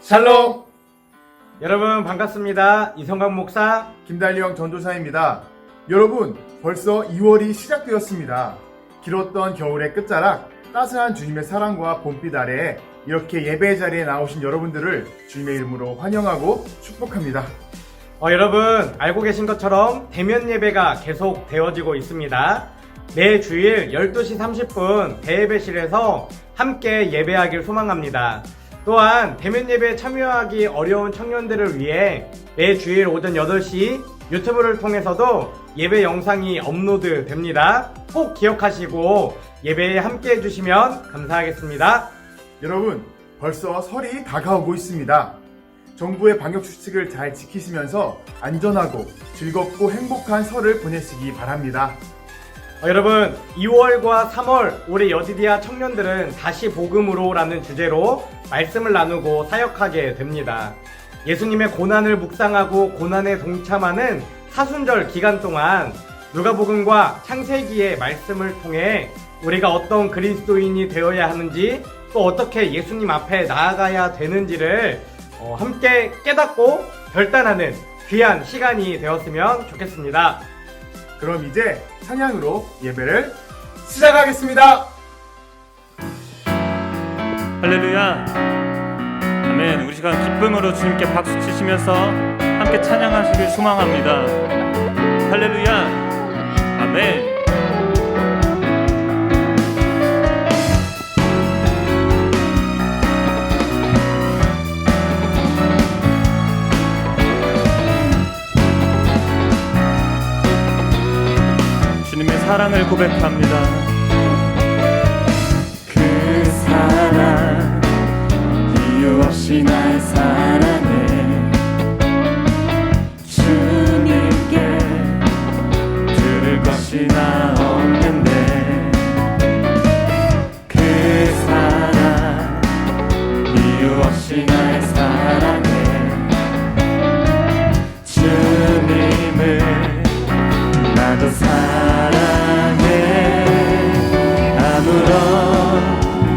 샬롬! 여러분 반갑습니다. 이성광 목사 김달리형 전도사입니다. 여러분, 벌써 2월이 시작되었습니다. 길었던 겨울의 끝자락, 따스한 주님의 사랑과 봄빛 아래에 이렇게 예배 자리에 나오신 여러분들을 주님의 이름으로 환영하고 축복합니다. 여러분 알고 계신 것처럼 대면 예배가 계속 되어지고 있습니다. 매 주일 12시 30분 대예배실에서 함께 예배하길 소망합니다. 또한 대면 예배에 참여하기 어려운 청년들을 위해 매 주일 오전 8시 유튜브를 통해서도 예배 영상이 업로드 됩니다. 꼭 기억하시고 예배에 함께 해주시면 감사하겠습니다. 여러분, 벌써 설이 다가오고 있습니다. 정부의 방역 수칙을 잘 지키시면서 안전하고 즐겁고 행복한 설을 보내시기 바랍니다. 여러분 2월과 3월 올해 여디디아 청년들은 다시 복음으로 라는 주제로 말씀을 나누고 사역하게 됩니다. 예수님의 고난을 묵상하고 고난에 동참하는 사순절 기간 동안 누가복음과 창세기의 말씀을 통해 우리가 어떤 그리스도인이 되어야 하는지 또 어떻게 예수님 앞에 나아가야 되는지를 함께 깨닫고 결단하는 귀한 시간이 되었으면 좋겠습니다. 그럼 이제 찬양으로 예배를 시작하겠습니다. 할렐루야. 아멘. 우리 시간 기쁨으로 주님께 박수 치시면서 함께 찬양하시길 소망합니다. 할렐루야. 아멘. 주님의 사랑을 고백합니다. 그 사랑 이유 없이 날 사랑해 주님께 들을 것이 나 없는데 그 사랑 이유 없이 날 사랑해 주님을 나도 사랑해 아무런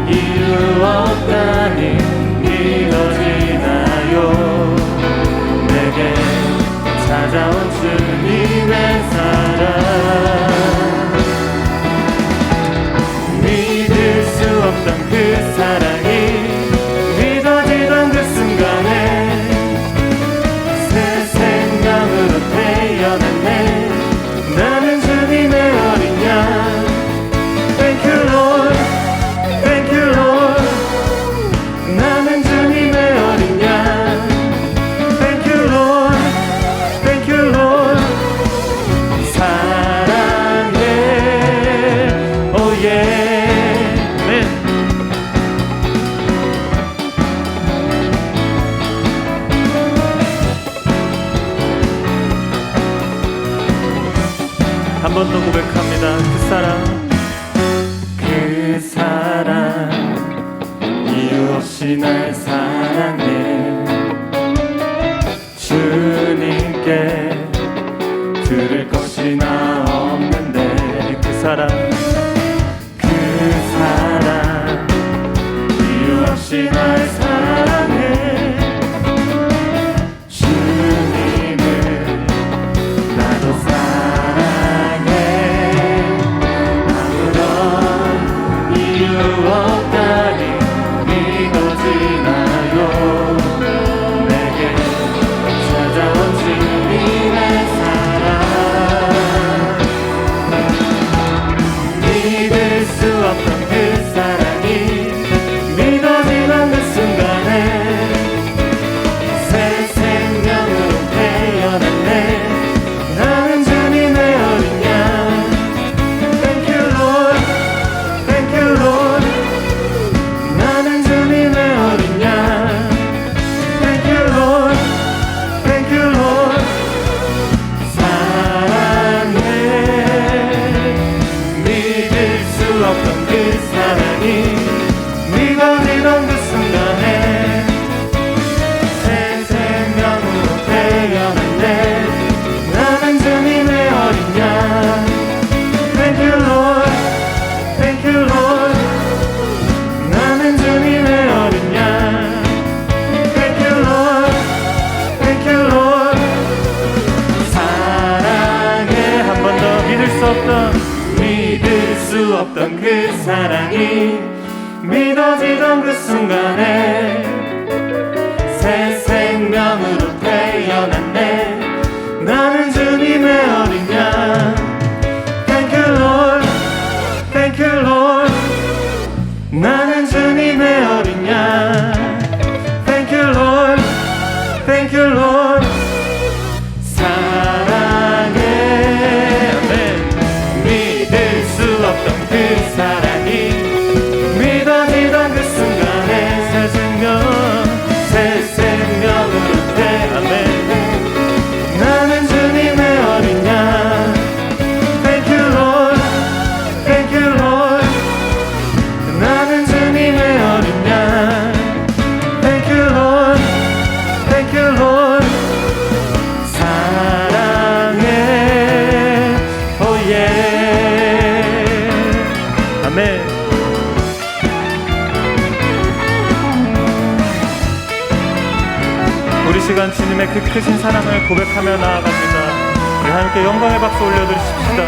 이유 없다니 믿어지나요 내게 찾아온 주님의 사랑 믿을 수 없던 그 사랑이 믿어지던 그 순간에 새 생명으로 태어났네 나는 주님의 어린 양 Thank you Lord Thank you Lord 나는 주님의 어린 양 Thank you Lord Thank you Lord 사랑해 Oh yeah 네. 한 번 더 고백합니다. 그 사랑 이유 없이 날 사랑해 주님께 들을 것이 나 없는데 그 사랑 이유 없이 날 사랑해 주님을 나도 사랑해 아무런 이유 없다니 믿어지나요 내게 찾아온 주님의 사랑 믿을 수 없던 그 사랑이 믿어지던 그 순간에 새 생명으로 태어났네. 나는 주님의 어린 양. Thank you Lord, Thank you Lord. 나는 주님의 어린 양. Thank you Lord, Thank you Lord. 사랑해. 아멘. 믿을 수 없던 그 사랑이 믿어지던 그 순간에 새 생명으로 태어났네. 나는 주님의 어린 양. Thank you Lord, Thank you Lord. 나는 주님의 어린 양. Thank you Lord, Thank you Lord. 사랑해. Oh yeah. 아멘. 우리 시간 주님의 그 크신 사랑을 고백하며 나아갑니다. 우리 하나님께 영광의 박수 올려드리십시다.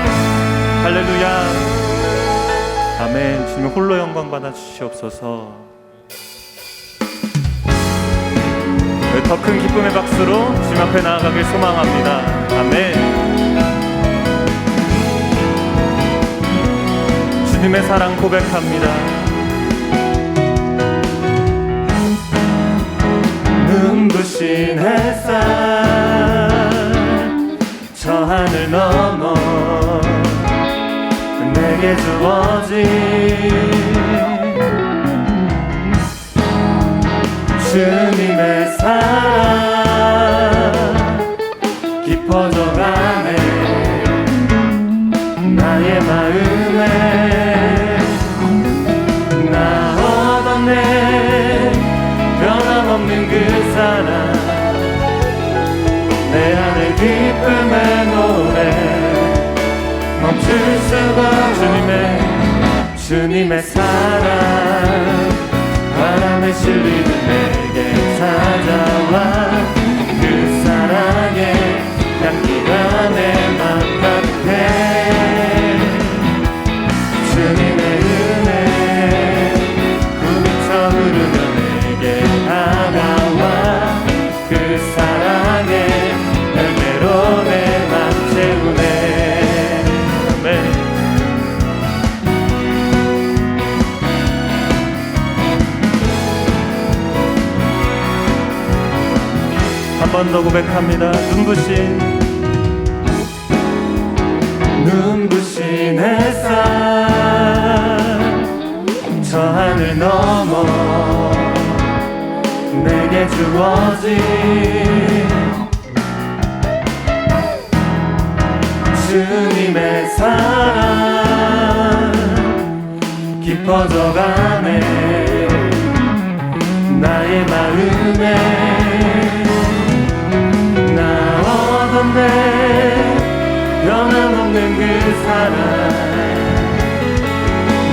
할렐루야. 아멘. 주님 홀로 영광 받아 주시옵소서. 더 큰 기쁨의 박수로 주님 앞에 나아가길 소망합니다. 아멘. 주님의 사랑 고백합니다. 눈부신 햇살 저 하늘 넘어 내게 주어진 주님의 사랑 깊어져가네. 나의 마음에 나 얻었네. 변함없는 그 사랑 내 안에 기쁨의 노래 멈출 수가. 주님의 사랑 바람에 실리는 내게 찾아와. 그 사랑의 향기가 내 맘 같아. 주님의 은혜 부비쳐 흐르며 내게 다가와. 그 사랑의 열매로 내 맘 채우네. 아멘. 한 번 더 고백합니다. 눈부신 햇살 저 하늘 넘어 내게 주어진 주님의 사랑 깊어져가네. 나의 마음에 변함없는 그 사랑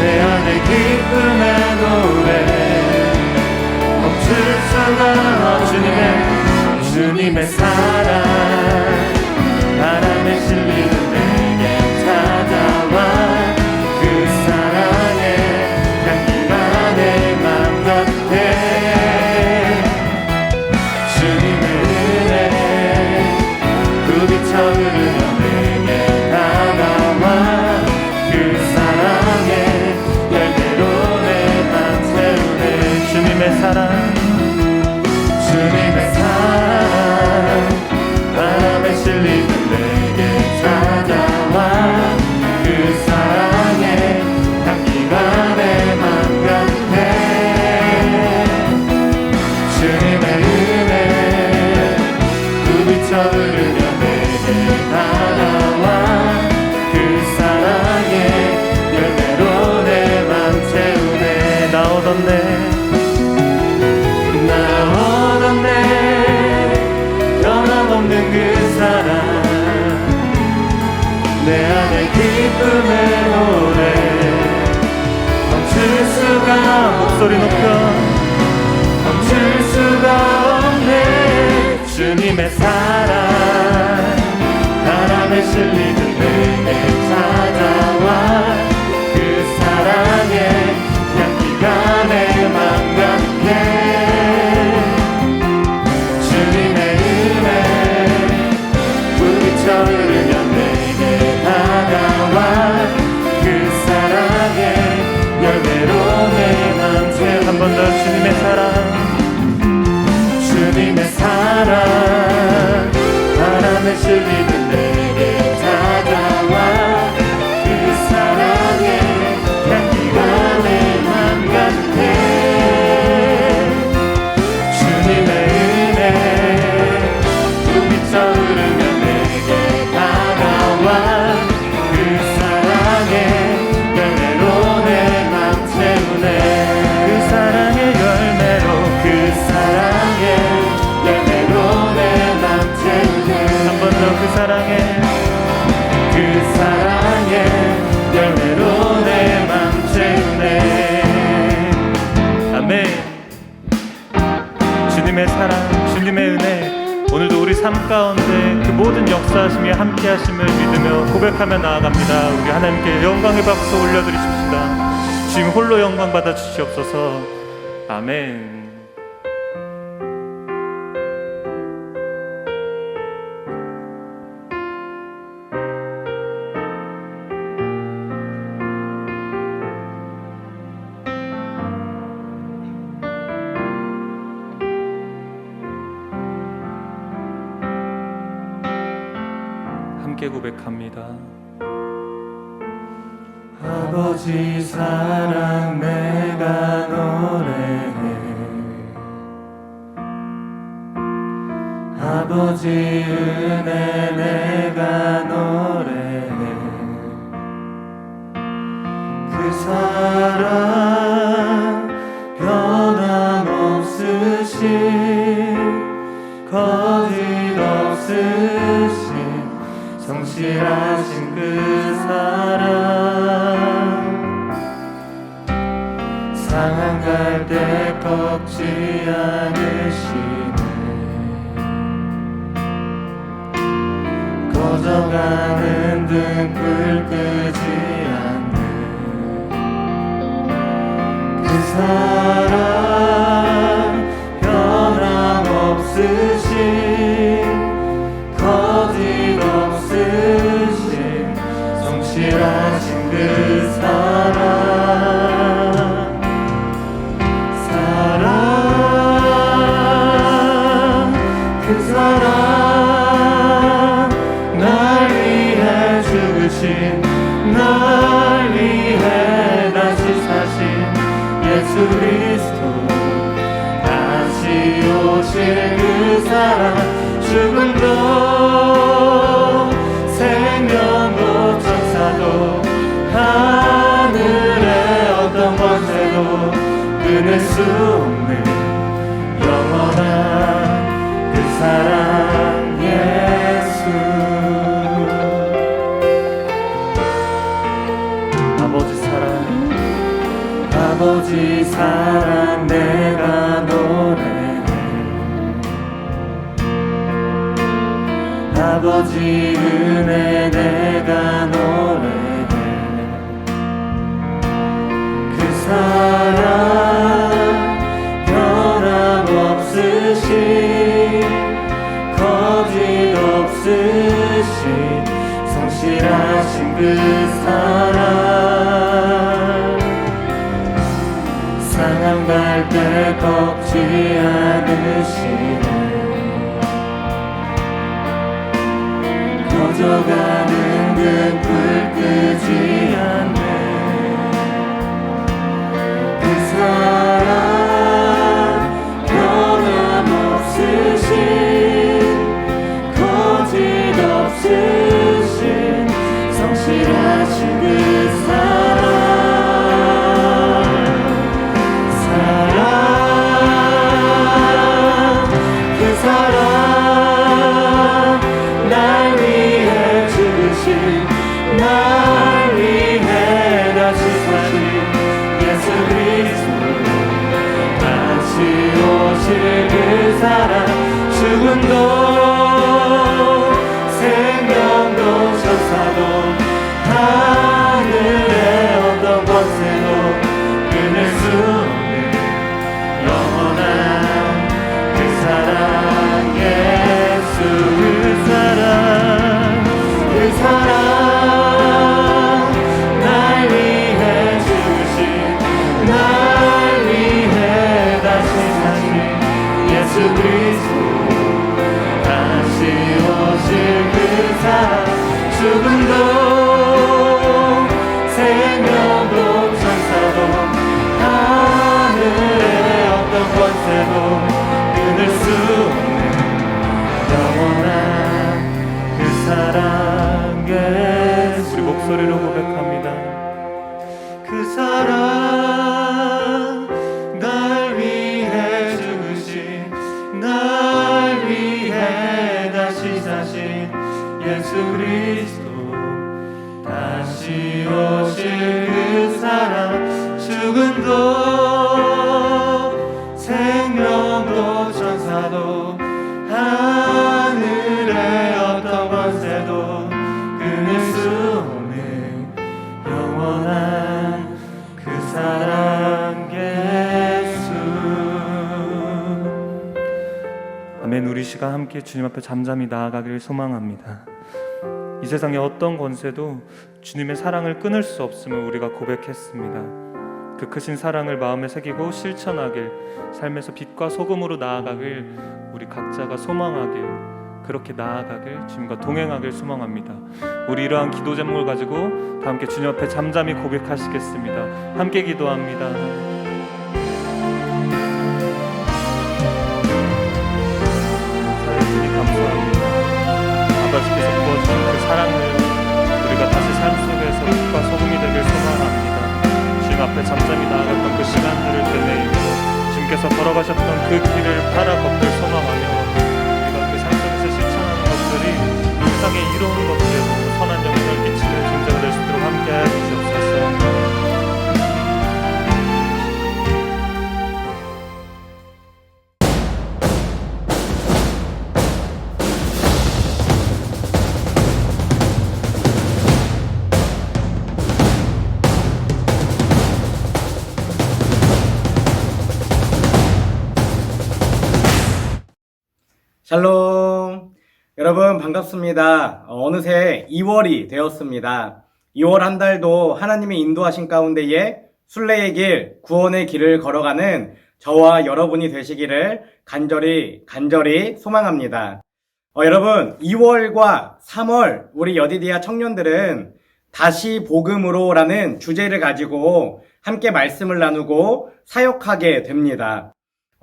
내 안에 기쁨의 노래 멈출 수가 없. 주님의 사랑 바람에 실리는 내게 찾아와. 그 사랑의 향기가 내 맘 같아. 주님의 은혜 부비쳐 흐르며 내게 다가와. 그 사랑의 열매로 내 맘 채우네. 주님의 사랑 바람에 실리는 내게 찾아와. 그 사랑의 향기가 내 맘 같아. 주님의 은혜 부비쳐 흐르며 내게 다가와. 그 사랑의 열매로 내 맘 채우네. 나 얻었네. 변함없는 그 사랑 내 안에 기쁨의 노래 멈출 수가. 목소리 높여. 멈출 수가 없네. 주님의 사랑 바람에 바람에 실리듯 내게 찾아와 그 사랑의 향기가 내 맘 가득해 주님의 은혜 불빛처 흐르며 내게 다가와 그 사랑의 열매로 내 맘 채워 한 번 더 주님의 사랑 주님의 사랑 바람에 실리듯 내게 찾아와 그 사랑의 향기가 내 맘 가득해 주님의 은혜 불빛처 흐르며 내게 다가와 그 사랑의 열매로 내 맘 채우네 그 사랑의 열매로 그 사랑의 열매로 내 맘 채우네 한 번 더 그 사랑의 열매로 내 맘 채우네 아멘 주님의 사랑 주님의 은혜 오늘도 우리 삶 가운데 그 모든 역사하심이 함께 하심을 믿으며 고백하며 나아갑니다 우리 하나님께 영광의 박수 올려드리십시다 주님 홀로 영광 받아 주시옵소서 아멘 함께 고백합니다. 아버지 사랑 내가 노래해 아버지 은혜 내가 노래해 그 사랑 변함없으신 거짓없으신 성실하신 그 사랑 상한 갈 때 꺾지 않으시네 꺼져가는 등불 끄지 않는 그 사랑 변함없으신 거짓없으신 성실하신 그 사랑 그 사랑 날 위해 죽으신 날 위해 다시 사신 예수 그리스도 다시 오실 그 사랑 죽음도 생명도 천사도 하늘의 어떤 권세도 끊을 수 없는 영원한 그 사랑 예수 아버지 사랑 내가 노래해 아버지 은혜 내가 노래해 그 사랑 변함없으신 거짓없으신 성실하신 그 사랑 상한 갈 때 꺾지 않으시네 꺼져가는 등불 끄지 않네 그 사랑 변함없으신 거짓없으신 성실하신 그 사랑 그 사랑 날 위해 죽으신 날 위해 다시 사신 예수 그리스도 다시 오실 그 사랑 죽음도 생명도 권세도 끊을 수 없는 영원한 그 사랑 예수. 우리 목소리로 고백합니다. 그 사랑 날 위해 죽으신, 날 위해 다시 사신 예수 그리스도, 다시 오실 그 사랑, 죽음도 생명도 천사도 하늘의 어떤 권세도 끊을 수 없는 영원한 그 사랑 예수. 아멘. 우리 시간 함께 주님 앞에 잠잠히 나아가기를 소망합니다. 이 세상의 어떤 권세도 주님의 사랑을 끊을 수 없음을 우리가 고백했습니다. 그 크신 사랑을 마음에 새기고 실천하길, 삶에서 빛과 소금으로 나아가길, 우리 각자가 소망하길, 그렇게 나아가길, 주님과 동행하길 소망합니다. 우리 이러한 기도 제목을 가지고 다 함께 주님 앞에 잠잠히 고백하시겠습니다. 함께 기도합니다. 주님 감사합니다. 아버지께서 부어주신 그 사랑을 우리가 다시 삶 속에서 빛과 소금이 되길 소망합니다. 주님 앞에 잠잠히 나아갔던 그 시간들을 되뇌이고 주님께서 걸어가셨던 그 길을 따라 걷길 소망하며 우리가 그 삶 속에서 실천하는 것들이 이 세상에 이로운 것들에도 선한 영향을 끼치는 존재가 될 수 있도록 함께하여 주시옵소서. 샬롬. 여러분 반갑습니다. 어느새 2월이 되었습니다. 2월 한 달도 하나님의 인도하신 가운데에 순례의 길, 구원의 길을 걸어가는 저와 여러분이 되시기를 간절히 소망합니다. 여러분 2월과 3월 우리 여디디아 청년들은 다시 복음으로 라는 주제를 가지고 함께 말씀을 나누고 사역하게 됩니다.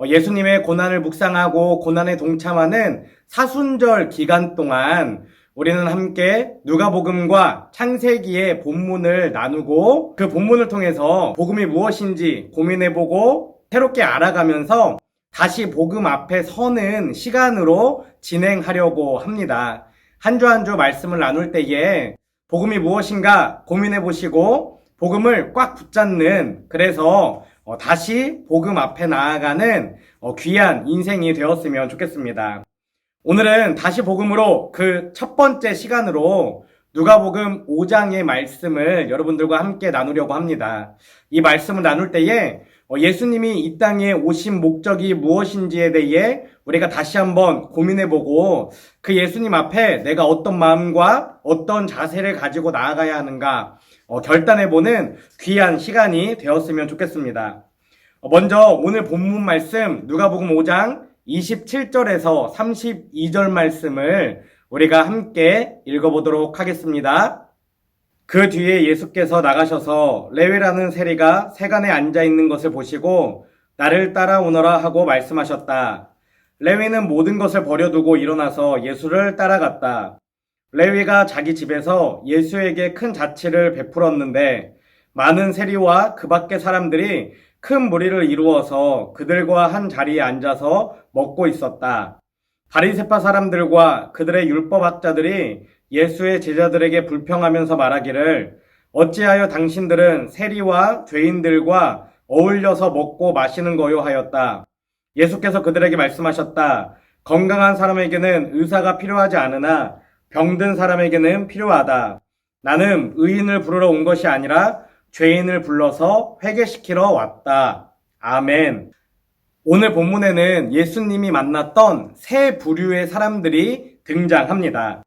예수님의 고난을 묵상하고 고난에 동참하는 사순절 기간 동안 우리는 함께 누가복음과 창세기의 본문을 나누고 그 본문을 통해서 복음이 무엇인지 고민해보고 새롭게 알아가면서 다시 복음 앞에 서는 시간으로 진행하려고 합니다. 한 주 한 주 말씀을 나눌 때에 복음이 무엇인가 고민해보시고 복음을 꽉 붙잡는, 그래서 다시 복음 앞에 나아가는 귀한 인생이 되었으면 좋겠습니다. 오늘은 다시 복음으로 그 첫 번째 시간으로 누가복음 5장의 말씀을 여러분들과 함께 나누려고 합니다. 이 말씀을 나눌 때에 예수님이 이 땅에 오신 목적이 무엇인지에 대해 우리가 다시 한번 고민해보고 그 예수님 앞에 내가 어떤 마음과 어떤 자세를 가지고 나아가야 하는가 결단해보는 귀한 시간이 되었으면 좋겠습니다. 먼저 오늘 본문 말씀 누가복음 5장 27절에서 32절 말씀을 우리가 함께 읽어보도록 하겠습니다. 그 뒤에 예수께서 나가셔서 레위라는 세리가 세간에 앉아있는 것을 보시고 나를 따라오너라 하고 말씀하셨다. 레위는 모든 것을 버려두고 일어나서 예수를 따라갔다. 레위가 자기 집에서 예수에게 큰 자치를 베풀었는데 많은 세리와 그 밖의 사람들이 큰 무리를 이루어서 그들과 한 자리에 앉아서 먹고 있었다. 바리새파 사람들과 그들의 율법학자들이 예수의 제자들에게 불평하면서 말하기를 어찌하여 당신들은 세리와 죄인들과 어울려서 먹고 마시는 거요 하였다. 예수께서 그들에게 말씀하셨다. 건강한 사람에게는 의사가 필요하지 않으나 병든 사람에게는 필요하다. 나는 의인을 부르러 온 것이 아니라 죄인을 불러서 회개시키러 왔다. 아멘. 오늘 본문에는 예수님이 만났던 세 부류의 사람들이 등장합니다.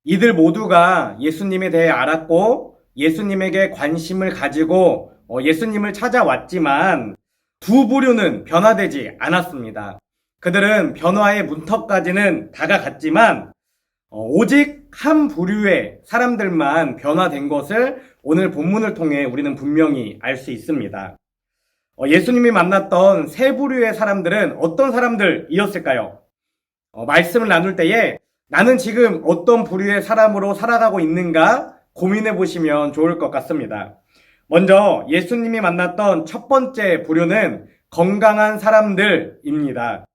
이들 모두가 예수님에 대해 알았고 예수님에게 관심을 가지고 예수님을 찾아왔지만 두 부류는 변화되지 않았습니다. 그들은 변화의 문턱까지는 다가갔지만 오직 한 부류의 사람들만 변화된 것을 오늘 본문을 통해 우리는 분명히 알 수 있습니다. 예수님이 만났던 세 부류의 사람들은 어떤 사람들이었을까요? 말씀을 나눌 때에 나는 지금 어떤 부류의 사람으로 살아가고 있는가 고민해 보시면 좋을 것 같습니다. 먼저 예수님이 만났던 첫 번째 부류는 건강한 사람들입니다.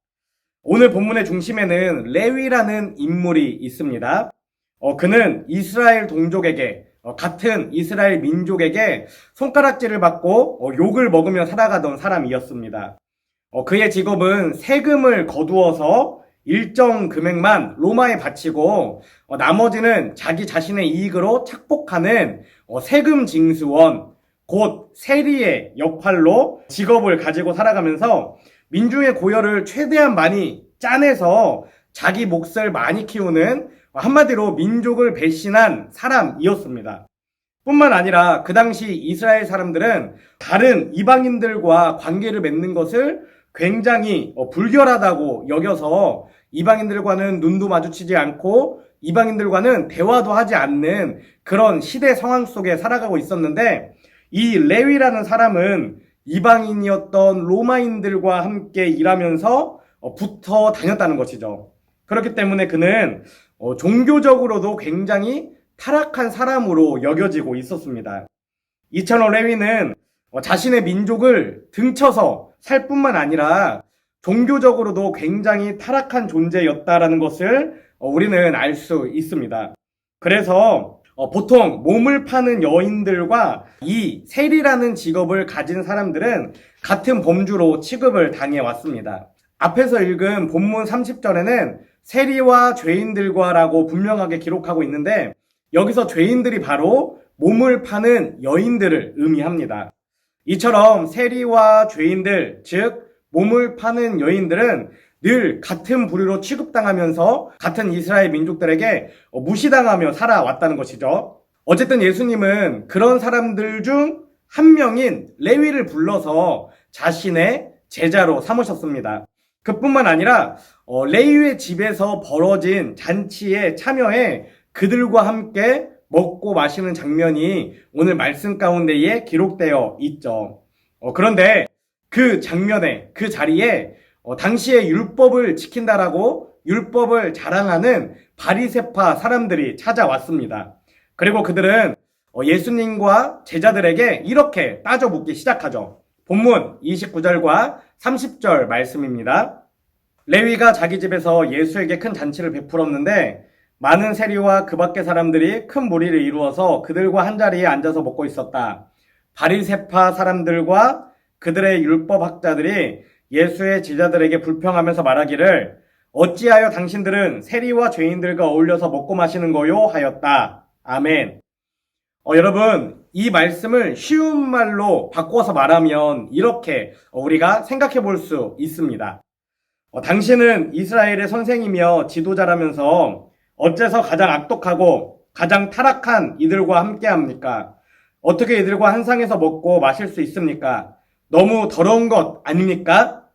오늘 본문의 중심에는 레위라는 인물이 있습니다. 그는 이스라엘 동족에게, 같은 이스라엘 민족에게 손가락질을 받고 욕을 먹으며 살아가던 사람이었습니다. 그의 직업은 세금을 거두어서 일정 금액만 로마에 바치고 나머지는 자기 자신의 이익으로 착복하는 세금 징수원, 곧 세리의 역할로 직업을 가지고 살아가면서 민중의 고열을 최대한 많이 짜내서 자기 몫을 많이 키우는, 한마디로 민족을 배신한 사람이었습니다. 뿐만 아니라 그 당시 이스라엘 사람들은 다른 이방인들과 관계를 맺는 것을 굉장히 불결하다고 여겨서 이방인들과는 눈도 마주치지 않고 이방인들과는 대화도 하지 않는 그런 시대 상황 속에 살아가고 있었는데, 이 레위라는 사람은 이방인이었던 로마인들과 함께 일하면서 붙어 다녔다는 것이죠. 그렇기 때문에 그는 종교적으로도 굉장히 타락한 사람으로 여겨지고 있었습니다. 이처럼 레위는 자신의 민족을 등쳐서 살 뿐만 아니라 종교적으로도 굉장히 타락한 존재였다라는 것을 우리는 알 수 있습니다. 그래서 보통 몸을 파는 여인들과 이 세리라는 직업을 가진 사람들은 같은 범주로 취급을 당해왔습니다. 앞에서 읽은 본문 30절에는 세리와 죄인들과 라고 분명하게 기록하고 있는데, 여기서 죄인들이 바로 몸을 파는 여인들을 의미합니다. 이처럼 세리와 죄인들, 즉 몸을 파는 여인들은 늘 같은 부류로 취급당하면서 같은 이스라엘 민족들에게 무시당하며 살아왔다는 것이죠. 어쨌든 예수님은 그런 사람들 중 한 명인 레위를 불러서 자신의 제자로 삼으셨습니다. 그뿐만 아니라 레위의 집에서 벌어진 잔치에 참여해 그들과 함께 먹고 마시는 장면이 오늘 말씀 가운데에 기록되어 있죠. 그런데 그 장면에, 그 자리에 당시의 율법을 지킨다라고 율법을 자랑하는 바리새파 사람들이 찾아왔습니다. 그리고 그들은 예수님과 제자들에게 이렇게 따져 묻기 시작하죠. 본문 29절과 30절 말씀입니다. 레위가 자기 집에서 예수에게 큰 잔치를 베풀었는데 많은 세리와 그 밖의 사람들이 큰 무리를 이루어서 그들과 한자리에 앉아서 먹고 있었다. 바리새파 사람들과 그들의 율법학자들이 예수의 제자들에게 불평하면서 말하기를 어찌하여 당신들은 세리와 죄인들과 어울려서 먹고 마시는 거요? 하였다. 아멘. 여러분, 이 말씀을 쉬운 말로 바꿔서 말하면 이렇게 우리가 생각해 볼 수 있습니다. 당신은 이스라엘의 선생이며 지도자라면서 어째서 가장 악독하고 가장 타락한 이들과 함께 합니까? 어떻게 이들과 한 상에서 먹고 마실 수 있습니까? 너무 더러운 것 아닙니까?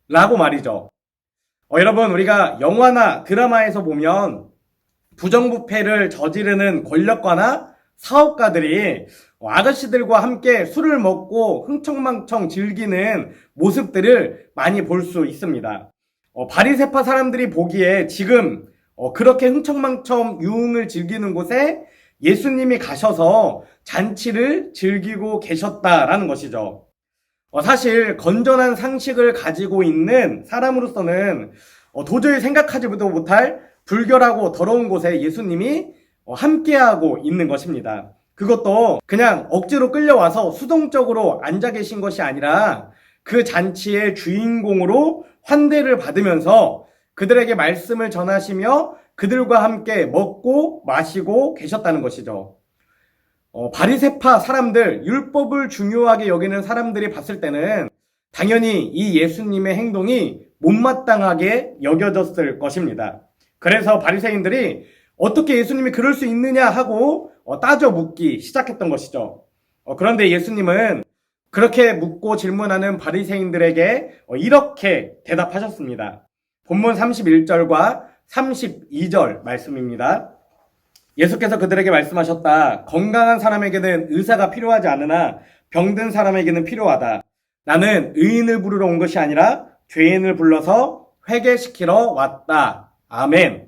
라고 말이죠. 여러분, 우리가 영화나 드라마에서 보면 부정부패를 저지르는 권력가나 사업가들이 아저씨들과 함께 술을 먹고 흥청망청 즐기는 모습들을 많이 볼 수 있습니다. 바리새파 사람들이 보기에 지금 그렇게 흥청망청 유흥을 즐기는 곳에 예수님이 가셔서 잔치를 즐기고 계셨다라는 것이죠. 사실 건전한 상식을 가지고 있는 사람으로서는 도저히 생각하지도 못할 불결하고 더러운 곳에 예수님이 함께하고 있는 것입니다. 그것도 그냥 억지로 끌려와서 수동적으로 앉아 계신 것이 아니라 그 잔치의 주인공으로 환대를 받으면서 그들에게 말씀을 전하시며 그들과 함께 먹고 마시고 계셨다는 것이죠. 바리새파 사람들, 율법을 중요하게 여기는 사람들이 봤을 때는 당연히 이 예수님의 행동이 못마땅하게 여겨졌을 것입니다. 그래서 바리새인들이 어떻게 예수님이 그럴 수 있느냐 하고 따져 묻기 시작했던 것이죠. 그런데 예수님은 그렇게 묻고 질문하는 바리새인들에게 이렇게 대답하셨습니다. 본문 31절과 32절 말씀입니다. 예수께서 그들에게 말씀하셨다. 건강한 사람에게는 의사가 필요하지 않으나 병든 사람에게는 필요하다. 나는 의인을 부르러 온 것이 아니라 죄인을 불러서 회개시키러 왔다. 아멘.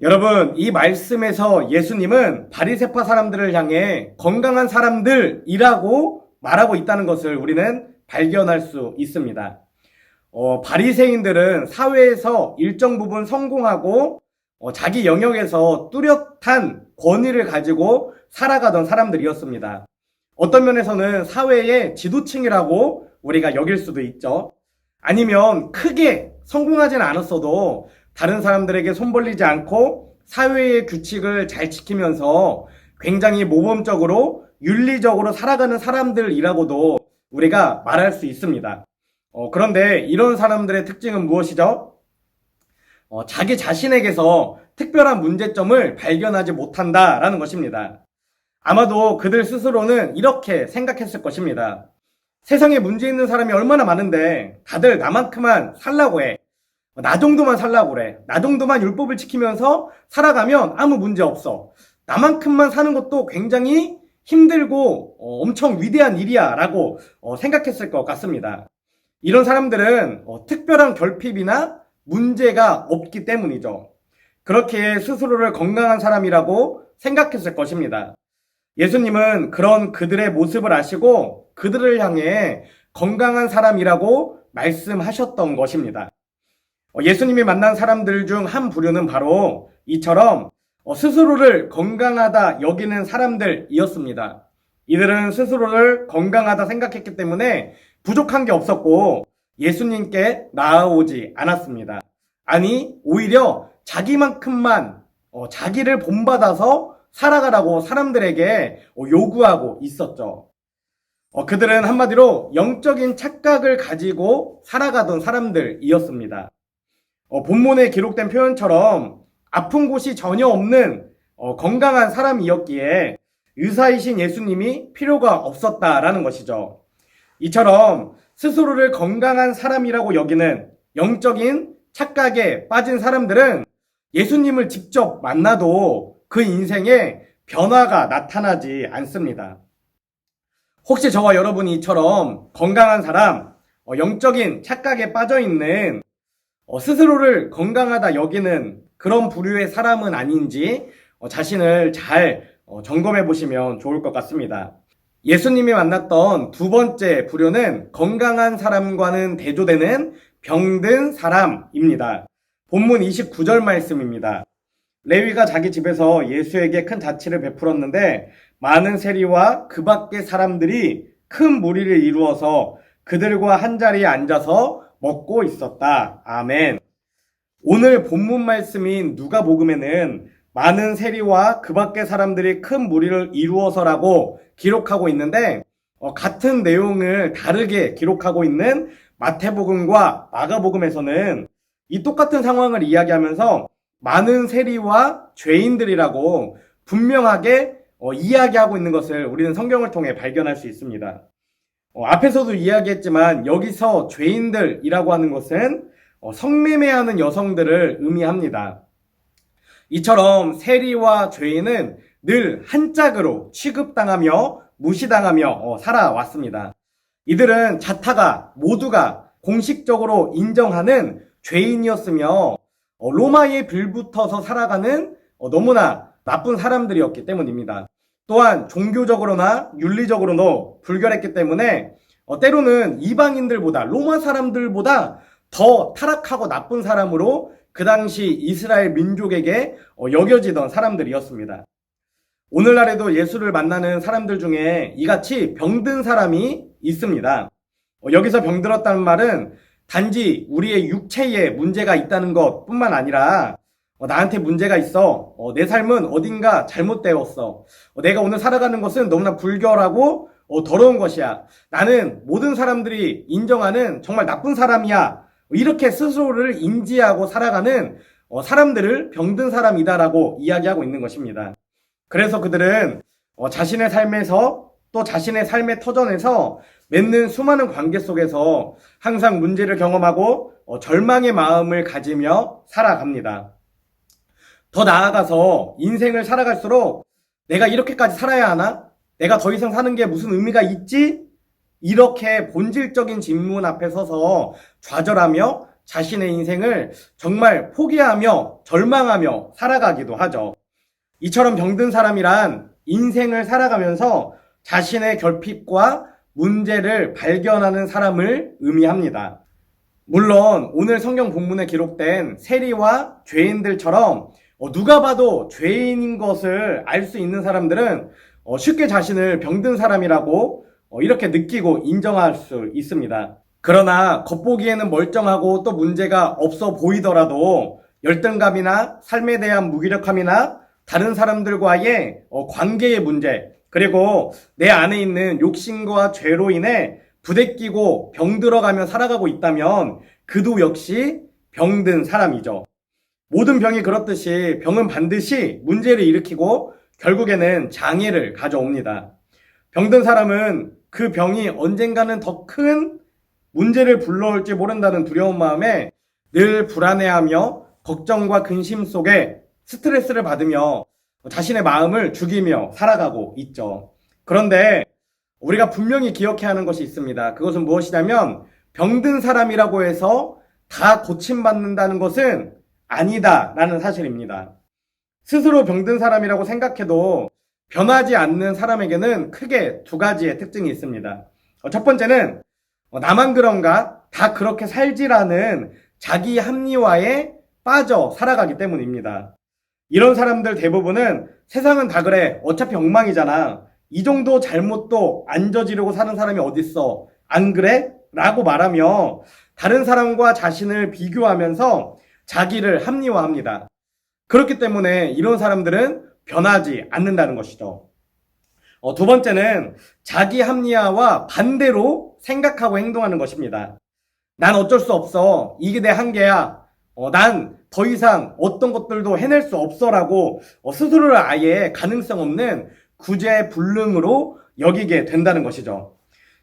여러분, 이 말씀에서 예수님은 바리새파 사람들을 향해 건강한 사람들이라고 말하고 있다는 것을 우리는 발견할 수 있습니다. 바리새인들은 사회에서 일정 부분 성공하고 자기 영역에서 뚜렷한 권위를 가지고 살아가던 사람들이었습니다. 어떤 면에서는 사회의 지도층이라고 우리가 여길 수도 있죠. 아니면 크게 성공하지는 않았어도 다른 사람들에게 손 벌리지 않고 사회의 규칙을 잘 지키면서 굉장히 모범적으로 윤리적으로 살아가는 사람들이라고도 우리가 말할 수 있습니다. 그런데 이런 사람들의 특징은 무엇이죠? 자기 자신에게서 특별한 문제점을 발견하지 못한다라는 것입니다. 아마도 그들 스스로는 이렇게 생각했을 것입니다. 세상에 문제 있는 사람이 얼마나 많은데 다들 나만큼만 살라고 해. 나 정도만 살라고 그래. 나 정도만 율법을 지키면서 살아가면 아무 문제 없어. 나만큼만 사는 것도 굉장히 힘들고 엄청 위대한 일이야 라고 생각했을 것 같습니다. 이런 사람들은 특별한 결핍이나 문제가 없기 때문이죠. 그렇게 스스로를 건강한 사람이라고 생각했을 것입니다. 예수님은 그런 그들의 모습을 아시고 그들을 향해 건강한 사람이라고 말씀하셨던 것입니다. 예수님이 만난 사람들 중 한 부류는 바로 이처럼 스스로를 건강하다 여기는 사람들이었습니다. 이들은 스스로를 건강하다 생각했기 때문에 부족한 게 없었고 예수님께 나아오지 않았습니다. 아니, 오히려 자기만큼만 자기를 본받아서 살아가라고 사람들에게 요구하고 있었죠. 그들은 한마디로 영적인 착각을 가지고 살아가던 사람들이었습니다. 본문에 기록된 표현처럼 아픈 곳이 전혀 없는 건강한 사람이었기에 의사이신 예수님이 필요가 없었다라는 것이죠. 이처럼 스스로를 건강한 사람이라고 여기는 영적인 착각에 빠진 사람들은 예수님을 직접 만나도 그 인생에 변화가 나타나지 않습니다. 혹시 저와 여러분이 이처럼 건강한 사람, 영적인 착각에 빠져있는 스스로를 건강하다 여기는 그런 부류의 사람은 아닌지 자신을 잘 점검해 보시면 좋을 것 같습니다. 예수님이 만났던 두 번째 부류는 건강한 사람과는 대조되는 병든 사람입니다. 본문 29절 말씀입니다. 레위가 자기 집에서 예수에게 큰 자치를 베풀었는데 많은 세리와 그 밖의 사람들이 큰 무리를 이루어서 그들과 한자리에 앉아서 먹고 있었다. 아멘. 오늘 본문 말씀인 누가복음에는 많은 세리와 그 밖의 사람들이 큰 무리를 이루어서라고 기록하고 있는데 같은 내용을 다르게 기록하고 있는 마태복음과 마가복음에서는 이 똑같은 상황을 이야기하면서 많은 세리와 죄인들이라고 분명하게 이야기하고 있는 것을 우리는 성경을 통해 발견할 수 있습니다. 앞에서도 이야기했지만 여기서 죄인들이라고 하는 것은 성매매하는 여성들을 의미합니다. 이처럼 세리와 죄인은 늘 한 짝으로 취급당하며 무시당하며 살아왔습니다. 이들은 자타가 모두가 공식적으로 인정하는 죄인이었으며 로마에 빌붙어서 살아가는 너무나 나쁜 사람들이었기 때문입니다. 또한 종교적으로나 윤리적으로도 불결했기 때문에 때로는 이방인들보다 로마 사람들보다 더 타락하고 나쁜 사람으로 그 당시 이스라엘 민족에게 여겨지던 사람들이었습니다. 오늘날에도 예수를 만나는 사람들 중에 이같이 병든 사람이 있습니다. 여기서 병들었다는 말은 단지 우리의 육체에 문제가 있다는 것뿐만 아니라 나한테 문제가 있어. 내 삶은 어딘가 잘못되었어. 내가 오늘 살아가는 것은 너무나 불결하고 더러운 것이야. 나는 모든 사람들이 인정하는 정말 나쁜 사람이야. 이렇게 스스로를 인지하고 살아가는 사람들을 병든 사람이다라고 이야기하고 있는 것입니다. 그래서 그들은 자신의 삶에서 또 자신의 삶의 터전에서 맺는 수많은 관계 속에서 항상 문제를 경험하고 절망의 마음을 가지며 살아갑니다. 더 나아가서 인생을 살아갈수록 내가 이렇게까지 살아야 하나? 내가 더 이상 사는 게 무슨 의미가 있지? 이렇게 본질적인 질문 앞에 서서 좌절하며 자신의 인생을 정말 포기하며 절망하며 살아가기도 하죠. 이처럼 병든 사람이란 인생을 살아가면서 자신의 결핍과 문제를 발견하는 사람을 의미합니다. 물론 오늘 성경 본문에 기록된 세리와 죄인들처럼 누가 봐도 죄인인 것을 알 수 있는 사람들은 쉽게 자신을 병든 사람이라고 이렇게 느끼고 인정할 수 있습니다. 그러나 겉보기에는 멀쩡하고 또 문제가 없어 보이더라도 열등감이나 삶에 대한 무기력함이나 다른 사람들과의 관계의 문제, 그리고 내 안에 있는 욕심과 죄로 인해 부대끼고 병들어가며 살아가고 있다면 그도 역시 병든 사람이죠. 모든 병이 그렇듯이 병은 반드시 문제를 일으키고 결국에는 장애를 가져옵니다. 병든 사람은 그 병이 언젠가는 더 큰 문제를 불러올지 모른다는 두려운 마음에 늘 불안해하며 걱정과 근심 속에 스트레스를 받으며 자신의 마음을 죽이며 살아가고 있죠. 그런데 우리가 분명히 기억해야 하는 것이 있습니다. 그것은 무엇이냐면 병든 사람이라고 해서 다 고침받는다는 것은 아니다라는 사실입니다. 스스로 병든 사람이라고 생각해도 변하지 않는 사람에게는 크게 두 가지의 특징이 있습니다. 첫 번째는 나만 그런가? 다 그렇게 살지라는 자기 합리화에 빠져 살아가기 때문입니다. 이런 사람들 대부분은 세상은 다 그래. 어차피 엉망이잖아. 이 정도 잘못도 안 저지르고 사는 사람이 어딨어. 안 그래? 라고 말하며 다른 사람과 자신을 비교하면서 자기를 합리화합니다. 그렇기 때문에 이런 사람들은 변하지 않는다는 것이죠. 두 번째는 자기 합리화와 반대로 생각하고 행동하는 것입니다. 난 어쩔 수 없어. 이게 내 한계야. 난 더 이상 어떤 것들도 해낼 수 없어라고 스스로를 아예 가능성 없는 구제불능으로 여기게 된다는 것이죠.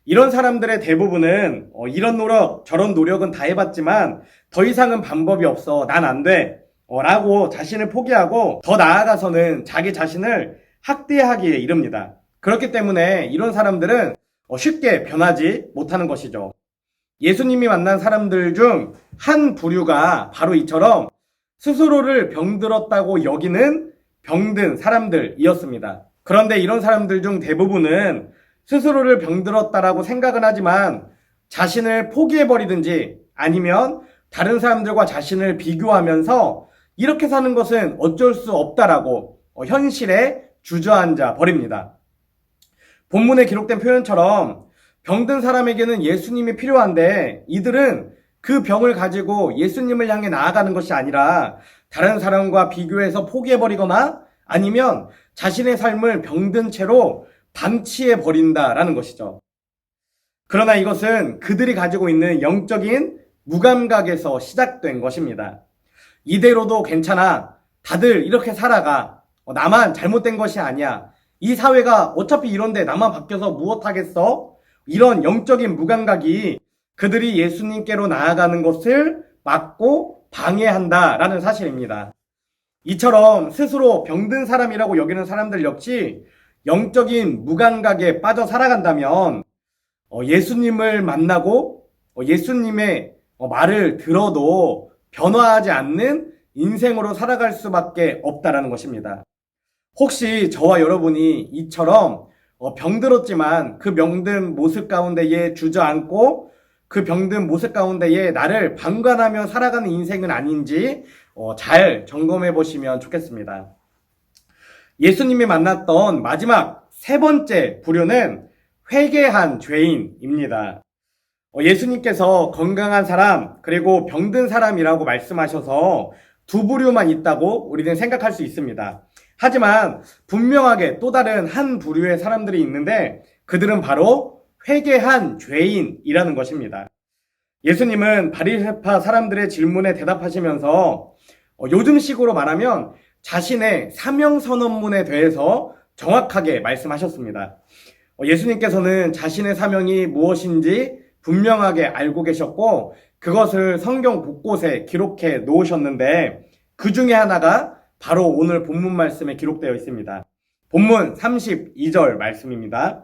이런 사람들의 대부분은 이런 노력 저런 노력은 다 해봤지만 더 이상은 방법이 없어. 난 안 돼. 라고 자신을 포기하고 더 나아가서는 자기 자신을 학대하기에 이릅니다. 그렇기 때문에 이런 사람들은 쉽게 변하지 못하는 것이죠. 예수님이 만난 사람들 중 한 부류가 바로 이처럼 스스로를 병들었다고 여기는 병든 사람들이었습니다. 그런데 이런 사람들 중 대부분은 스스로를 병들었다라고 생각은 하지만 자신을 포기해버리든지 아니면 다른 사람들과 자신을 비교하면서 이렇게 사는 것은 어쩔 수 없다라고 현실에 주저앉아 버립니다. 본문에 기록된 표현처럼 병든 사람에게는 예수님이 필요한데 이들은 그 병을 가지고 예수님을 향해 나아가는 것이 아니라 다른 사람과 비교해서 포기해버리거나 아니면 자신의 삶을 병든 채로 방치해버린다라는 것이죠. 그러나 이것은 그들이 가지고 있는 영적인 무감각에서 시작된 것입니다. 이대로도 괜찮아. 다들 이렇게 살아가. 나만 잘못된 것이 아니야. 이 사회가 어차피 이런데 나만 바뀌어서 무엇하겠어? 이런 영적인 무감각이 그들이 예수님께로 나아가는 것을 막고 방해한다라는 사실입니다. 이처럼 스스로 병든 사람이라고 여기는 사람들 역시 영적인 무감각에 빠져 살아간다면 예수님을 만나고 예수님의 말을 들어도 변화하지 않는 인생으로 살아갈 수밖에 없다라는 것입니다. 혹시 저와 여러분이 이처럼 병들었지만 그 병든 모습 가운데에 주저앉고 그 병든 모습 가운데에 나를 방관하며 살아가는 인생은 아닌지 잘 점검해 보시면 좋겠습니다. 예수님이 만났던 마지막 세 번째 부류는 회개한 죄인입니다. 예수님께서 건강한 사람 그리고 병든 사람이라고 말씀하셔서 두 부류만 있다고 우리는 생각할 수 있습니다. 하지만 분명하게 또 다른 한 부류의 사람들이 있는데 그들은 바로 회개한 죄인이라는 것입니다. 예수님은 바리새파 사람들의 질문에 대답하시면서 요즘식으로 말하면 자신의 사명선언문에 대해서 정확하게 말씀하셨습니다. 예수님께서는 자신의 사명이 무엇인지 분명하게 알고 계셨고 그것을 성경 곳곳에 기록해 놓으셨는데 그 중에 하나가 바로 오늘 본문 말씀에 기록되어 있습니다. 본문 32절 말씀입니다.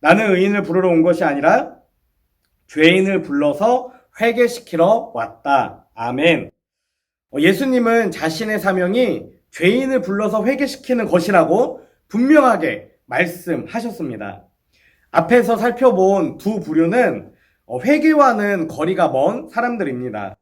나는 의인을 부르러 온 것이 아니라 죄인을 불러서 회개시키러 왔다. 아멘. 예수님은 자신의 사명이 죄인을 불러서 회개시키는 것이라고 분명하게 말씀하셨습니다. 앞에서 살펴본 두 부류는 회개와는 거리가 먼 사람들입니다.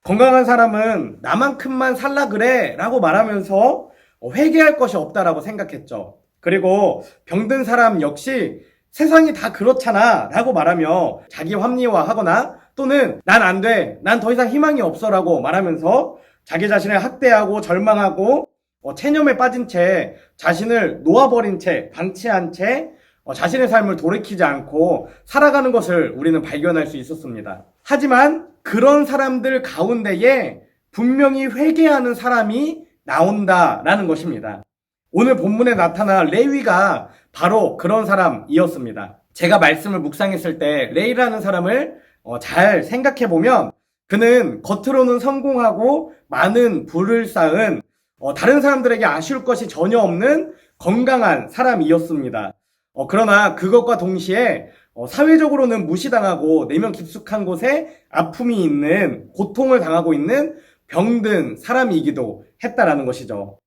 건강한 사람은 나만큼만 살라 그래 라고 말하면서 회개할 것이 없다라고 생각했죠. 그리고 병든 사람 역시 세상이 다 그렇잖아 라고 말하며 자기 합리화하거나 또는 난 안 돼, 난 더 이상 희망이 없어 라고 말하면서 자기 자신을 학대하고 절망하고 체념에 빠진 채 자신을 놓아버린 채 방치한 채 자신의 삶을 돌이키지 않고 살아가는 것을 우리는 발견할 수 있었습니다. 하지만 그런 사람들 가운데에 분명히 회개하는 사람이 나온다라는 것입니다. 오늘 본문에 나타난 레위가 바로 그런 사람이었습니다. 제가 말씀을 묵상했을 때 레위라는 사람을 잘 생각해보면 그는 겉으로는 성공하고 많은 부를 쌓은 다른 사람들에게 아쉬울 것이 전혀 없는 건강한 사람이었습니다. 그러나 그것과 동시에 사회적으로는 무시당하고 내면 깊숙한 곳에 아픔이 있는 고통을 당하고 있는 병든 사람이기도 했다라는 것이죠.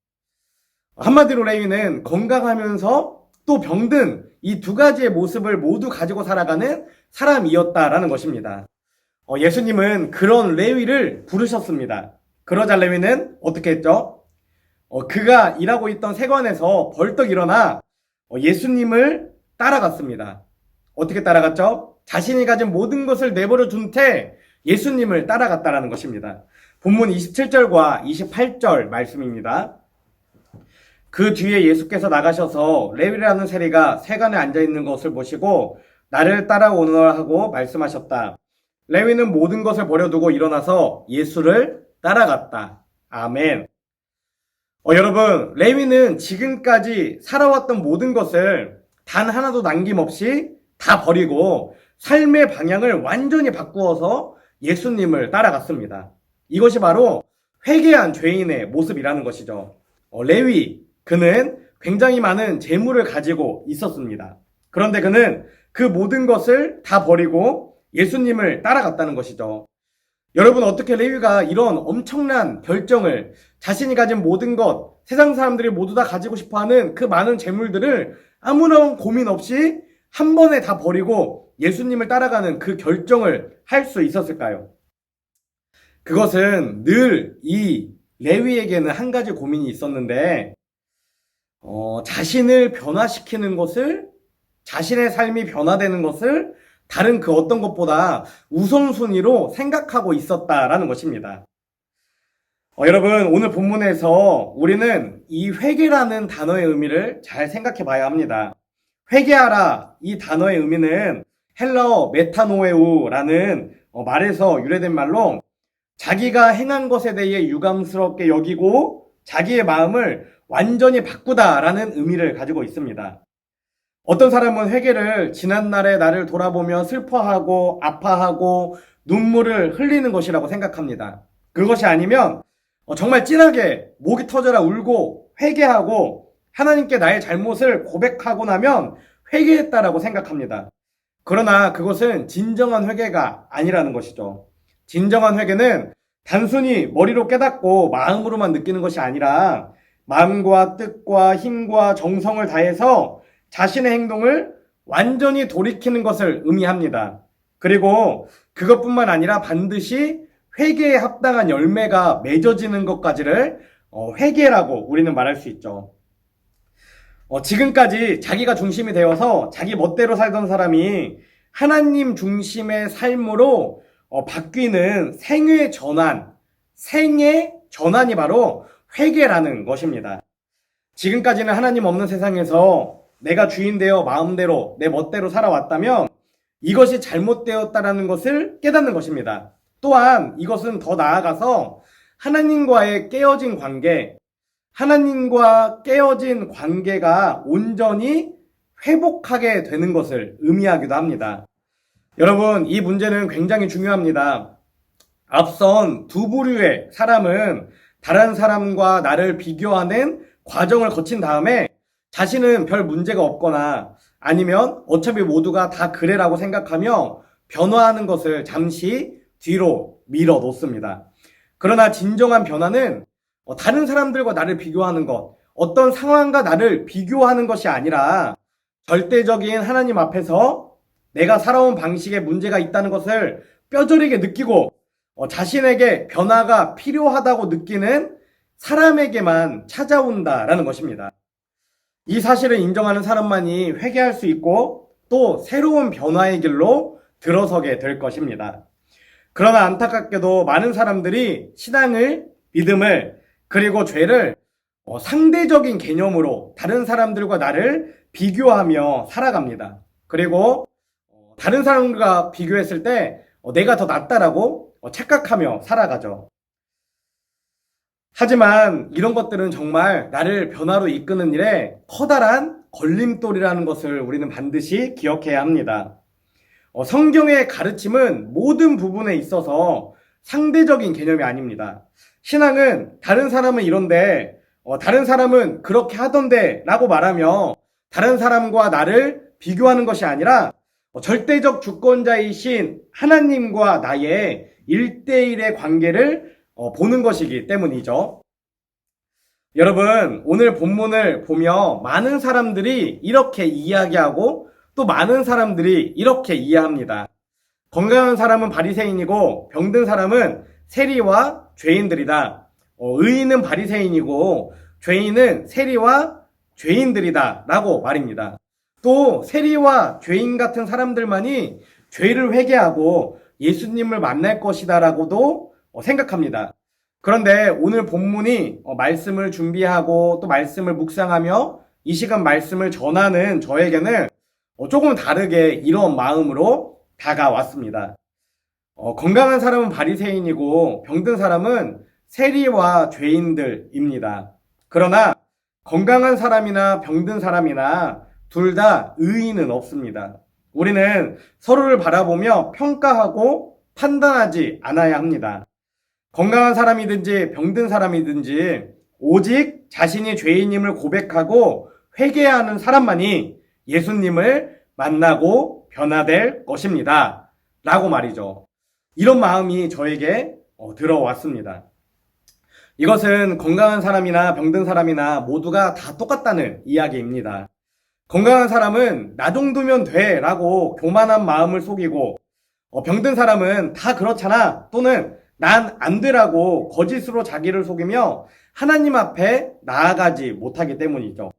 한마디로 레위는 건강하면서 또 병든 이 두 가지의 모습을 모두 가지고 살아가는 사람이었다라는 것입니다. 예수님은 그런 레위를 부르셨습니다. 그러자 레위는 어떻게 했죠? 그가 일하고 있던 세관에서 벌떡 일어나 예수님을 따라갔습니다. 어떻게 따라갔죠? 자신이 가진 모든 것을 내버려 둔 채 예수님을 따라갔다라는 것입니다. 본문 27절과 28절 말씀입니다. 그 뒤에 예수께서 나가셔서 레위라는 세리가 세간에 앉아있는 것을 보시고 나를 따라오너라 하고 말씀하셨다. 레위는 모든 것을 버려두고 일어나서 예수를 따라갔다. 아멘. 여러분, 레위는 지금까지 살아왔던 모든 것을 단 하나도 남김없이 다 버리고 삶의 방향을 완전히 바꾸어서 예수님을 따라갔습니다. 이것이 바로 회개한 죄인의 모습이라는 것이죠. 레위, 그는 굉장히 많은 재물을 가지고 있었습니다. 그런데 그는 그 모든 것을 다 버리고 예수님을 따라갔다는 것이죠. 여러분, 어떻게 레위가 이런 엄청난 결정을 자신이 가진 모든 것, 세상 사람들이 모두 다 가지고 싶어하는 그 많은 재물들을 아무런 고민 없이 한 번에 다 버리고 예수님을 따라가는 그 결정을 할 수 있었을까요? 그것은 늘 이 레위에게는 한 가지 고민이 있었는데 자신을 변화시키는 것을, 자신의 삶이 변화되는 것을 다른 그 어떤 것보다 우선순위로 생각하고 있었다라는 것입니다. 여러분, 오늘 본문에서 우리는 이 회개라는 단어의 의미를 잘 생각해 봐야 합니다. 회개하라, 이 단어의 의미는 헬라어 메타노에우라는 말에서 유래된 말로 자기가 행한 것에 대해 유감스럽게 여기고 자기의 마음을 완전히 바꾸다라는 의미를 가지고 있습니다. 어떤 사람은 회개를 지난날의 나를 돌아보며 슬퍼하고 아파하고 눈물을 흘리는 것이라고 생각합니다. 그것이 아니면 정말 찐하게 목이 터져라 울고 회개하고 하나님께 나의 잘못을 고백하고 나면 회개했다라고 생각합니다. 그러나 그것은 진정한 회개가 아니라는 것이죠. 진정한 회개는 단순히 머리로 깨닫고 마음으로만 느끼는 것이 아니라 마음과 뜻과 힘과 정성을 다해서 자신의 행동을 완전히 돌이키는 것을 의미합니다. 그리고 그것뿐만 아니라 반드시 회개에 합당한 열매가 맺어지는 것까지를 회개라고 우리는 말할 수 있죠. 지금까지 자기가 중심이 되어서 자기 멋대로 살던 사람이 하나님 중심의 삶으로 바뀌는 생의 전환이 바로 회개라는 것입니다. 지금까지는 하나님 없는 세상에서 내가 주인 되어 마음대로 내 멋대로 살아왔다면 이것이 잘못되었다라는 것을 깨닫는 것입니다. 또한 이것은 더 나아가서 하나님과의 깨어진 관계, 하나님과 깨어진 관계가 온전히 회복하게 되는 것을 의미하기도 합니다. 여러분, 이 문제는 굉장히 중요합니다. 앞선 두 부류의 사람은 다른 사람과 나를 비교하는 과정을 거친 다음에 자신은 별 문제가 없거나 아니면 어차피 모두가 다 그래라고 생각하며 변화하는 것을 잠시 뒤로 밀어 놓습니다. 그러나 진정한 변화는 다른 사람들과 나를 비교하는 것, 어떤 상황과 나를 비교하는 것이 아니라 절대적인 하나님 앞에서 내가 살아온 방식에 문제가 있다는 것을 뼈저리게 느끼고 자신에게 변화가 필요하다고 느끼는 사람에게만 찾아온다라는 것입니다. 이 사실을 인정하는 사람만이 회개할 수 있고 또 새로운 변화의 길로 들어서게 될 것입니다. 그러나 안타깝게도 많은 사람들이 신앙을, 믿음을, 그리고 죄를 상대적인 개념으로 다른 사람들과 나를 비교하며 살아갑니다. 그리고 다른 사람과 비교했을 때 내가 더 낫다라고 착각하며 살아가죠. 하지만 이런 것들은 정말 나를 변화로 이끄는 일에 커다란 걸림돌이라는 것을 우리는 반드시 기억해야 합니다. 성경의 가르침은 모든 부분에 있어서 상대적인 개념이 아닙니다. 신앙은 다른 사람은 이런데 다른 사람은 그렇게 하던데 라고 말하며 다른 사람과 나를 비교하는 것이 아니라 절대적 주권자이신 하나님과 나의 1대1의 관계를 보는 것이기 때문이죠. 여러분, 오늘 본문을 보며 많은 사람들이 이렇게 이야기하고 또 많은 사람들이 이렇게 이해합니다. 건강한 사람은 바리새인이고 병든 사람은 세리와 죄인들이다. 의인은 바리새인이고 죄인은 세리와 죄인들이다 라고 말입니다. 또 세리와 죄인 같은 사람들만이 죄를 회개하고 예수님을 만날 것이다 라고도 생각합니다. 그런데 오늘 본문이 말씀을 준비하고 또 말씀을 묵상하며 이 시간 말씀을 전하는 저에게는 조금 다르게 이런 마음으로 다가왔습니다. 건강한 사람은 바리새인이고 병든 사람은 세리와 죄인들입니다. 그러나 건강한 사람이나 병든 사람이나 둘 다 의인은 없습니다. 우리는 서로를 바라보며 평가하고 판단하지 않아야 합니다. 건강한 사람이든지 병든 사람이든지 오직 자신이 죄인임을 고백하고 회개하는 사람만이 예수님을 만나고 변화될 것입니다. 라고 말이죠. 이런 마음이 저에게 들어왔습니다. 이것은 건강한 사람이나 병든 사람이나 모두가 다 똑같다는 이야기입니다. 건강한 사람은 나 정도면 돼 라고 교만한 마음을 속이고 병든 사람은 다 그렇잖아 또는 난 안 되라고 거짓으로 자기를 속이며 하나님 앞에 나아가지 못하기 때문이죠.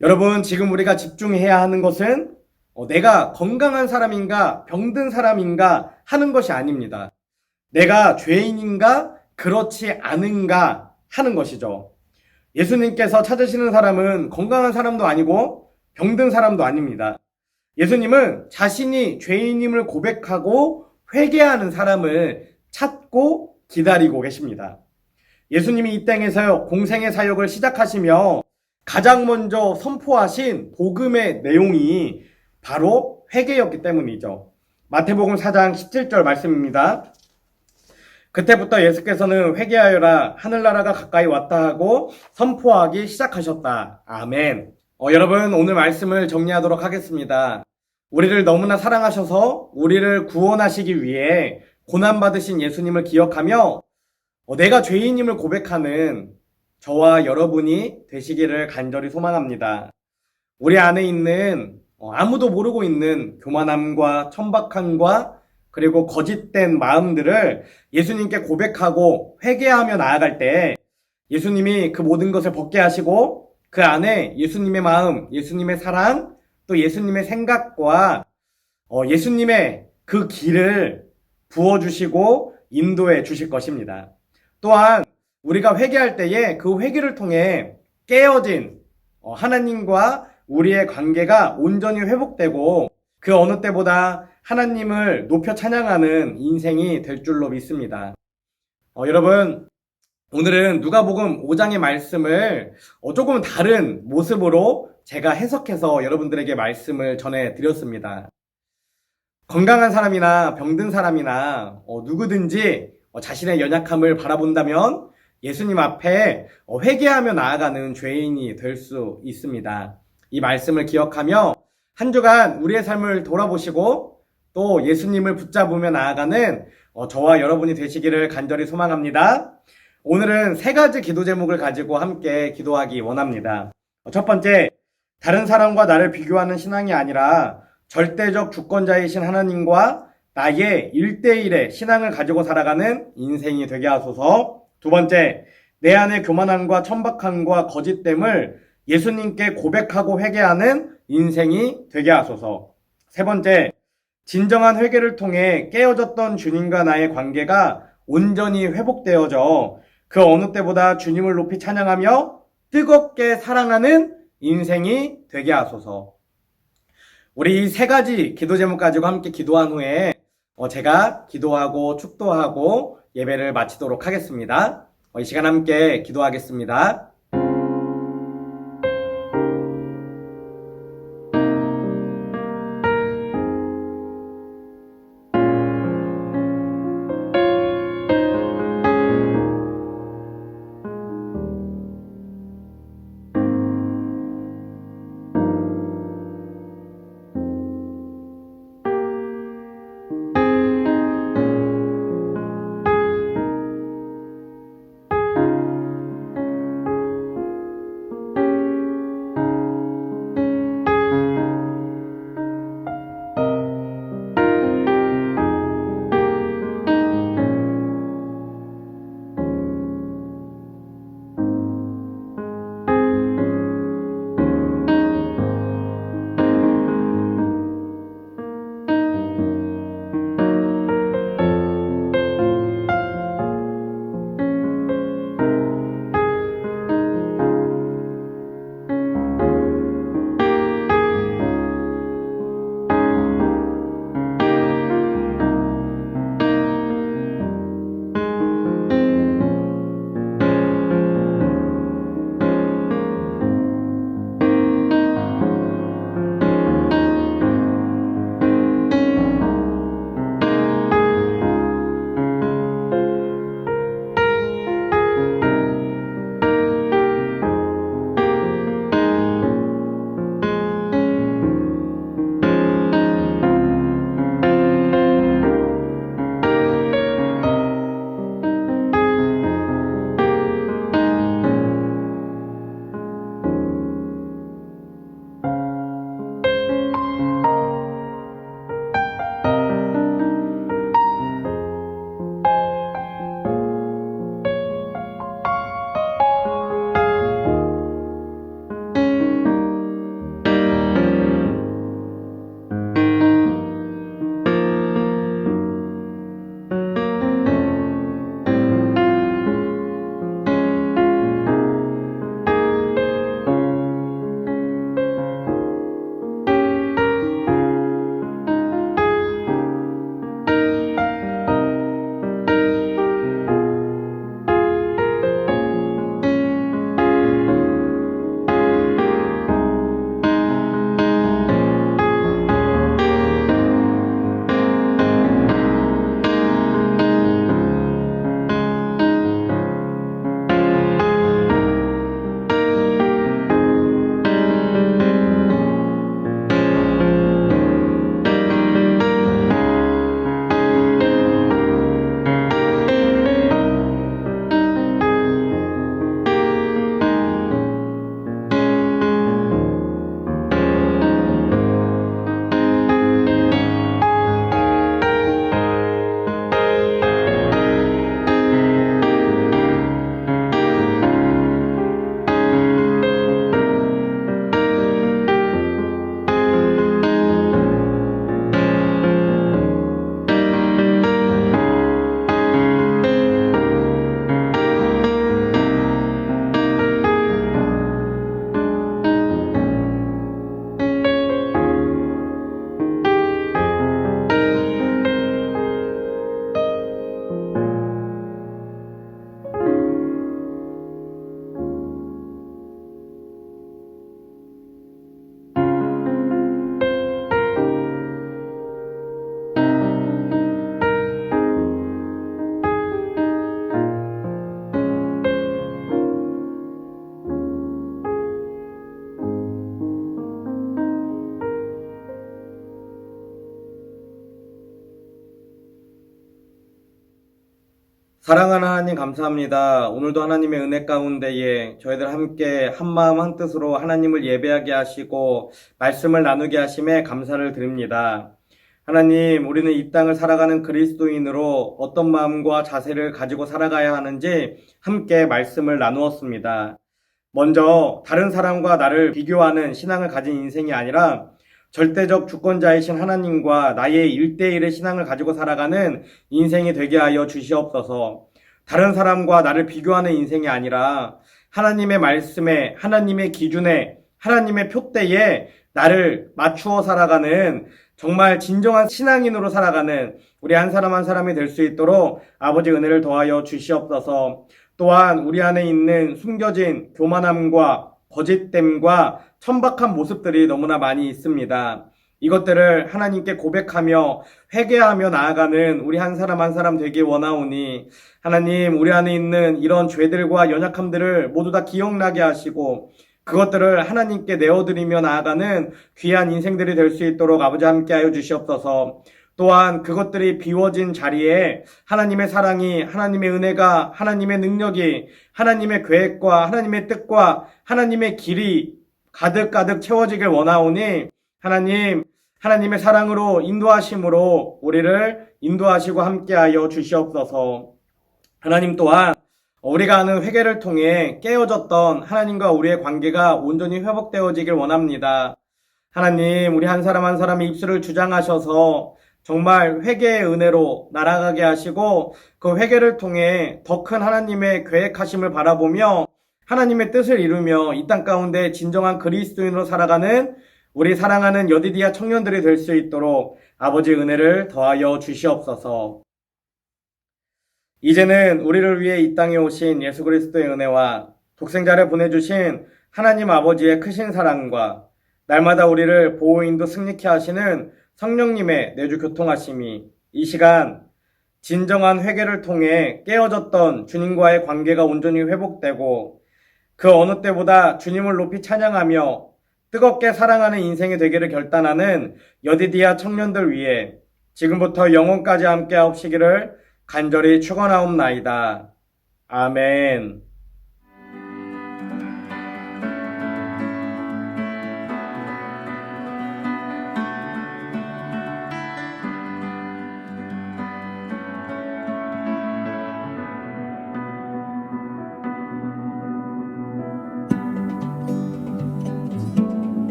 여러분, 지금 우리가 집중해야 하는 것은 내가 건강한 사람인가 병든 사람인가 하는 것이 아닙니다. 내가 죄인인가 그렇지 않은가 하는 것이죠. 예수님께서 찾으시는 사람은 건강한 사람도 아니고 병든 사람도 아닙니다. 예수님은 자신이 죄인임을 고백하고 회개하는 사람을 찾고 기다리고 계십니다. 예수님이 이 땅에서 공생의 사역을 시작하시며 가장 먼저 선포하신 복음의 내용이 바로 회개였기 때문이죠. 마태복음 4장 17절 말씀입니다. 그때부터 예수께서는 회개하여라 하늘나라가 가까이 왔다 하고 선포하기 시작하셨다. 아멘. 여러분, 오늘 말씀을 정리하도록 하겠습니다. 우리를 너무나 사랑하셔서 우리를 구원하시기 위해 고난받으신 예수님을 기억하며 내가 죄인임을 고백하는 저와 여러분이 되시기를 간절히 소망합니다. 우리 안에 있는 아무도 모르고 있는 교만함과 천박함과 그리고 거짓된 마음들을 예수님께 고백하고 회개하며 나아갈 때 예수님이 그 모든 것을 벗게 하시고 그 안에 예수님의 마음, 예수님의 사랑, 또 예수님의 생각과 예수님의 그 길을 부어주시고 인도해 주실 것입니다. 또한 우리가 회개할 때에 그 회개를 통해 깨어진 하나님과 우리의 관계가 온전히 회복되고 그 어느 때보다 하나님을 높여 찬양하는 인생이 될 줄로 믿습니다. 여러분, 오늘은 누가복음 5장의 말씀을 조금 다른 모습으로 제가 해석해서 여러분들에게 말씀을 전해드렸습니다. 건강한 사람이나 병든 사람이나 누구든지 자신의 연약함을 바라본다면 예수님 앞에 회개하며 나아가는 죄인이 될 수 있습니다. 이 말씀을 기억하며 한 주간 우리의 삶을 돌아보시고 또 예수님을 붙잡으며 나아가는 저와 여러분이 되시기를 간절히 소망합니다. 오늘은 세 가지 기도 제목을 가지고 함께 기도하기 원합니다. 첫 번째, 다른 사람과 나를 비교하는 신앙이 아니라 절대적 주권자이신 하나님과 나의 1대1의 신앙을 가지고 살아가는 인생이 되게 하소서. 두 번째, 내 안의 교만함과 천박함과 거짓됨을 예수님께 고백하고 회개하는 인생이 되게 하소서. 세 번째, 진정한 회개를 통해 깨어졌던 주님과 나의 관계가 온전히 회복되어져 그 어느 때보다 주님을 높이 찬양하며 뜨겁게 사랑하는 인생이 되게 하소서. 우리 이 세 가지 기도 제목 가지고 함께 기도한 후에 제가 기도하고 축도하고 예배를 마치도록 하겠습니다. 이 시간 함께 기도하겠습니다. 사랑하는 하나님 감사합니다. 오늘도 하나님의 은혜 가운데에 저희들 함께 한마음 한뜻으로 하나님을 예배하게 하시고 말씀을 나누게 하심에 감사를 드립니다. 하나님, 우리는 이 땅을 살아가는 그리스도인으로 어떤 마음과 자세를 가지고 살아가야 하는지 함께 말씀을 나누었습니다. 먼저 다른 사람과 나를 비교하는 신앙을 가진 인생이 아니라 절대적 주권자이신 하나님과 나의 1대1의 신앙을 가지고 살아가는 인생이 되게 하여 주시옵소서. 다른 사람과 나를 비교하는 인생이 아니라 하나님의 말씀에, 하나님의 기준에, 하나님의 표대에 나를 맞추어 살아가는 정말 진정한 신앙인으로 살아가는 우리 한 사람 한 사람이 될 수 있도록 아버지 은혜를 더하여 주시옵소서. 또한 우리 안에 있는 숨겨진 교만함과 거짓됨과 천박한 모습들이 너무나 많이 있습니다. 이것들을 하나님께 고백하며 회개하며 나아가는 우리 한 사람 한 사람 되기 원하오니 하나님, 우리 안에 있는 이런 죄들과 연약함들을 모두 다 기억나게 하시고 그것들을 하나님께 내어드리며 나아가는 귀한 인생들이 될 수 있도록 아버지 함께하여 주시옵소서. 또한 그것들이 비워진 자리에 하나님의 사랑이, 하나님의 은혜가, 하나님의 능력이, 하나님의 계획과 하나님의 뜻과 하나님의 길이 가득가득 채워지길 원하오니 하나님, 하나님의 사랑으로 인도하심으로 우리를 인도하시고 함께하여 주시옵소서. 하나님 또한 우리가 하는 회개를 통해 깨어졌던 하나님과 우리의 관계가 온전히 회복되어지길 원합니다. 하나님, 우리 한 사람 한 사람의 입술을 주장하셔서 정말 회개의 은혜로 날아가게 하시고 그 회개를 통해 더 큰 하나님의 계획하심을 바라보며 하나님의 뜻을 이루며 이 땅 가운데 진정한 그리스도인으로 살아가는 우리 사랑하는 여디디아 청년들이 될 수 있도록 아버지 은혜를 더하여 주시옵소서. 이제는 우리를 위해 이 땅에 오신 예수 그리스도의 은혜와 독생자를 보내주신 하나님 아버지의 크신 사랑과 날마다 우리를 보호인도 승리케 하시는 성령님의 내주 교통하심이 이 시간 진정한 회개를 통해 깨어졌던 주님과의 관계가 온전히 회복되고 그 어느 때보다 주님을 높이 찬양하며 뜨겁게 사랑하는 인생이 되기를 결단하는 여디디아 청년들 위해 지금부터 영원까지 함께 하옵시기를 간절히 축원하옵나이다. 아멘.